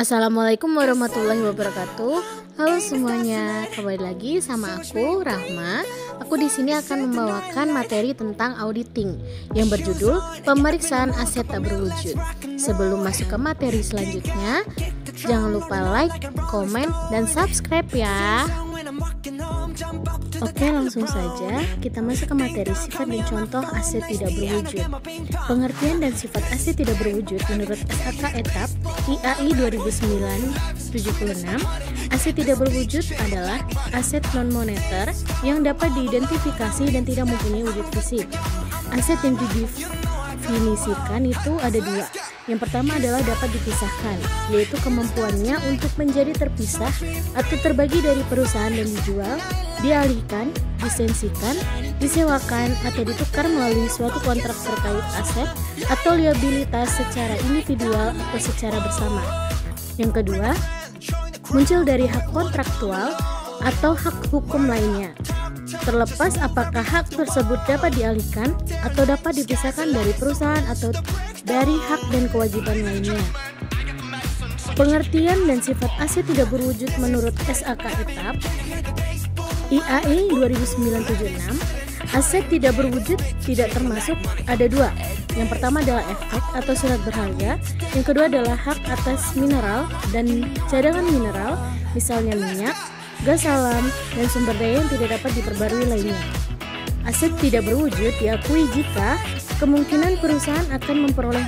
Assalamualaikum warahmatullahi wabarakatuh. Halo semuanya, kembali lagi sama aku Rahma. Aku di sini akan membawakan materi tentang auditing yang berjudul pemeriksaan aset tak berwujud. Sebelum masuk ke materi selanjutnya, jangan lupa like, komen, dan subscribe ya. Oke, langsung saja kita masuk ke materi sifat dan contoh aset tidak berwujud. Pengertian dan sifat aset tidak berwujud menurut SAK Etap IAI 2009-76, aset tidak berwujud adalah aset non-moneter yang dapat diidentifikasi dan tidak mempunyai wujud fisik. Aset yang didefinisikan itu ada dua. Yang pertama adalah dapat dipisahkan, yaitu kemampuannya untuk menjadi terpisah atau terbagi dari perusahaan dan dijual, dialihkan, disensikan, disewakan, atau ditukar melalui suatu kontrak terkait aset atau liabilitas secara individual atau secara bersama. Yang kedua, muncul dari hak kontraktual atau hak hukum lainnya. Terlepas apakah hak tersebut dapat dialihkan atau dapat dipisahkan dari perusahaan atau dari hak dan kewajiban lainnya. Pengertian dan sifat aset tidak berwujud menurut SAK Etap IAI 2009-76, aset tidak berwujud tidak termasuk ada dua. Yang pertama adalah efek atau surat berharga, yang kedua adalah hak atas mineral dan cadangan mineral, misalnya minyak, gas alam, dan sumber daya yang tidak dapat diperbarui lainnya. Aset tidak berwujud diakui jika kemungkinan perusahaan akan memperoleh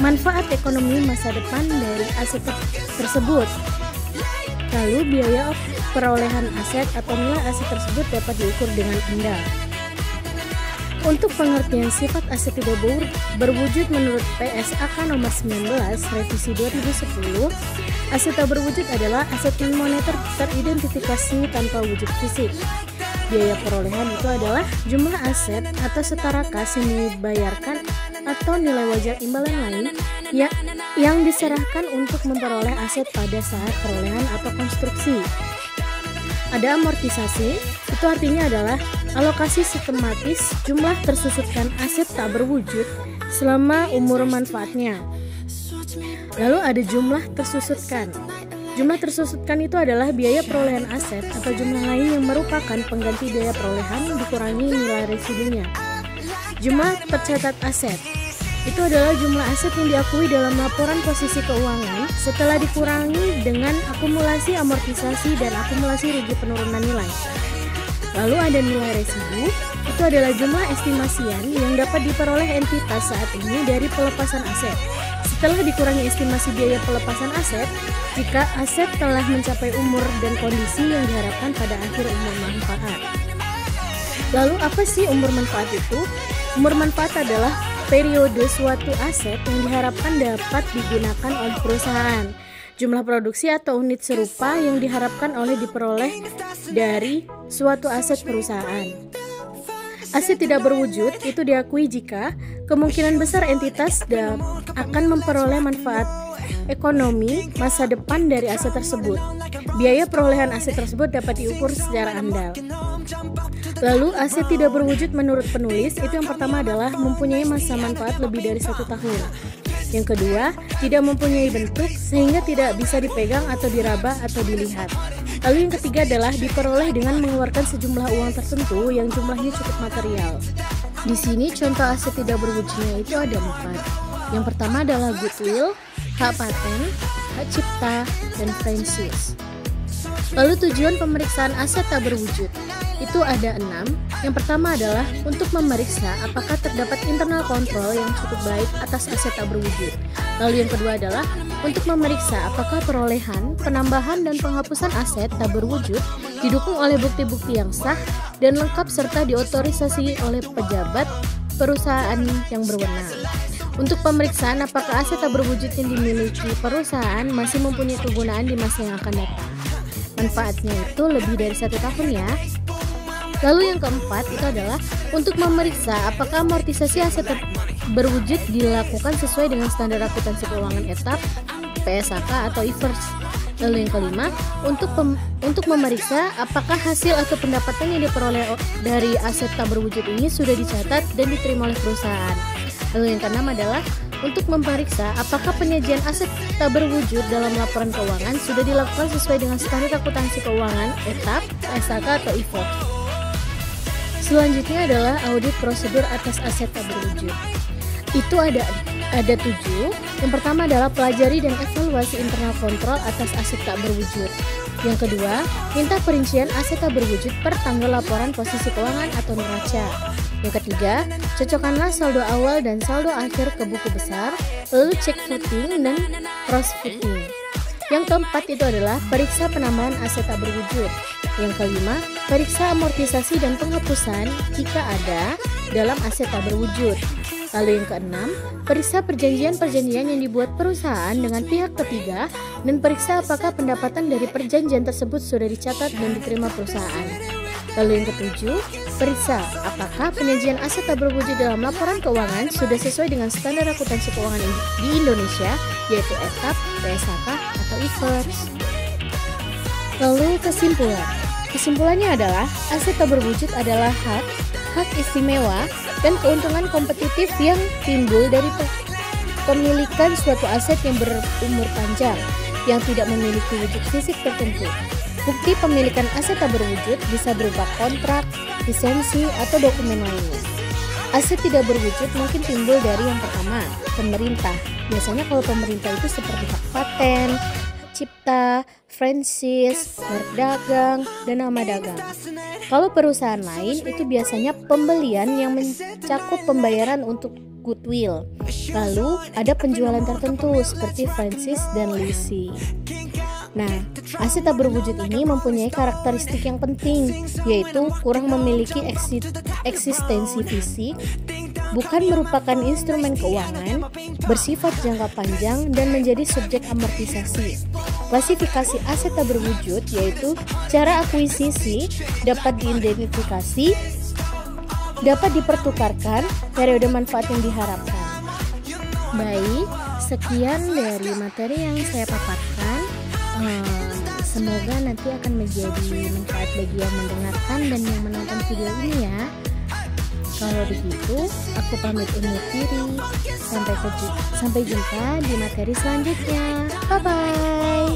manfaat ekonomi masa depan dari aset tersebut. Lalu biaya perolehan aset atau nilai aset tersebut dapat diukur dengan andal. Untuk pengertian sifat aset tidak berwujud menurut PSAK nomor 19 revisi 2010, aset tak berwujud adalah aset non-moneter teridentifikasi tanpa wujud fisik. Biaya perolehan itu adalah jumlah aset atau setara kas yang dibayarkan atau nilai wajar imbalan lain yang diserahkan untuk memperoleh aset pada saat perolehan atau konstruksi. Ada amortisasi, itu artinya adalah alokasi sistematis jumlah tersusutkan aset tak berwujud selama umur manfaatnya. Lalu ada jumlah tersusutkan. Jumlah tersusutkan itu adalah biaya perolehan aset atau jumlah lain yang merupakan pengganti biaya perolehan dikurangi nilai residunya. Jumlah tercatat aset itu adalah jumlah aset yang diakui dalam laporan posisi keuangan setelah dikurangi dengan akumulasi amortisasi dan akumulasi rugi penurunan nilai. Lalu ada nilai residu, itu adalah jumlah estimasian yang dapat diperoleh entitas saat ini dari pelepasan aset. Setelah dikurangi estimasi biaya pelepasan aset, jika aset telah mencapai umur dan kondisi yang diharapkan pada akhir umur manfaat. Lalu apa sih umur manfaat itu? Umur manfaat adalah periode suatu aset yang diharapkan dapat digunakan oleh perusahaan. Jumlah produksi atau unit serupa yang diharapkan oleh diperoleh dari suatu aset perusahaan. Aset tidak berwujud itu diakui jika kemungkinan besar entitas akan memperoleh manfaat ekonomi masa depan dari aset tersebut. Biaya perolehan aset tersebut dapat diukur secara andal. Lalu aset tidak berwujud menurut penulis itu yang pertama adalah mempunyai masa manfaat lebih dari 1 tahun. Yang kedua, tidak mempunyai bentuk sehingga tidak bisa dipegang atau diraba atau dilihat. Lalu yang ketiga adalah diperoleh dengan mengeluarkan sejumlah uang tertentu yang jumlahnya cukup material. Di sini contoh aset tidak berwujudnya itu ada 4. Yang pertama adalah goodwill, hak paten, hak cipta, dan franchise. Lalu tujuan pemeriksaan aset tak berwujud itu ada 6. Yang pertama adalah untuk memeriksa apakah terdapat internal kontrol yang cukup baik atas aset tak berwujud. Lalu yang kedua adalah untuk memeriksa apakah perolehan, penambahan, dan penghapusan aset tak berwujud didukung oleh bukti-bukti yang sah dan lengkap serta diotorisasi oleh pejabat perusahaan yang berwenang. Untuk pemeriksaan apakah aset tak berwujud yang dimiliki perusahaan masih mempunyai kegunaan di masa yang akan datang. Manfaatnya itu lebih dari 1 tahun ya. Lalu yang keempat itu adalah untuk memeriksa apakah amortisasi aset berwujud dilakukan sesuai dengan standar akuntansi keuangan etap, PSAK atau IFRS. Lalu yang kelima, untuk memeriksa apakah hasil atau pendapatan yang diperoleh dari aset tak berwujud ini sudah dicatat dan diterima oleh perusahaan. Lalu yang keenam adalah untuk memeriksa apakah penyajian aset tak berwujud dalam laporan keuangan sudah dilakukan sesuai dengan standar akuntansi keuangan ETAP, SAK atau IFOP. Selanjutnya adalah audit prosedur atas aset tak berwujud. Itu ada 7. Yang pertama adalah pelajari dan evaluasi internal kontrol atas aset tak berwujud. Yang kedua, minta perincian aset tak berwujud per tanggal laporan posisi keuangan atau neraca. Yang ketiga, cocokkanlah saldo awal dan saldo akhir ke buku besar, lalu cek footing dan cross footing. Yang keempat itu adalah periksa penambahan aset tak berwujud. Yang kelima, periksa amortisasi dan penghapusan jika ada dalam aset tak berwujud. Lalu yang keenam, periksa perjanjian-perjanjian yang dibuat perusahaan dengan pihak ketiga dan periksa apakah pendapatan dari perjanjian tersebut sudah dicatat dan diterima perusahaan. Lalu yang ketujuh, periksa apakah penyajian aset tak berwujud dalam laporan keuangan sudah sesuai dengan standar akuntansi keuangan di Indonesia, yaitu ETAP, SAK, atau IFRS. Lalu kesimpulan. Kesimpulannya adalah aset tak berwujud adalah hak istimewa dan keuntungan kompetitif yang timbul dari pemilikan suatu aset yang berumur panjang yang tidak memiliki wujud fisik tertentu. Bukti pemilikan aset tak berwujud bisa berupa kontrak, lisensi, atau dokumen lainnya. Aset tidak berwujud mungkin timbul dari yang pertama, pemerintah. Biasanya kalau pemerintah itu seperti hak paten, cipta, franchise, merek dagang, dan nama dagang. Kalau perusahaan lain itu biasanya pembelian yang mencakup pembayaran untuk goodwill. Lalu ada penjualan tertentu seperti franchise dan leasing. Nah, aset tak berwujud ini mempunyai karakteristik yang penting, yaitu kurang memiliki eksistensi fisik, bukan merupakan instrumen keuangan, bersifat jangka panjang, dan menjadi subjek amortisasi. Klasifikasi aset tak berwujud yaitu cara akuisisi, dapat diidentifikasi, dapat dipertukarkan, periode manfaat yang diharapkan. Baik, sekian dari materi yang saya paparkan. Semoga nanti akan menjadi manfaat bagi yang mendengarkan dan yang menonton video ini ya. Kalau begitu, aku pamit undur diri. Sampai jumpa di materi selanjutnya. Bye-bye.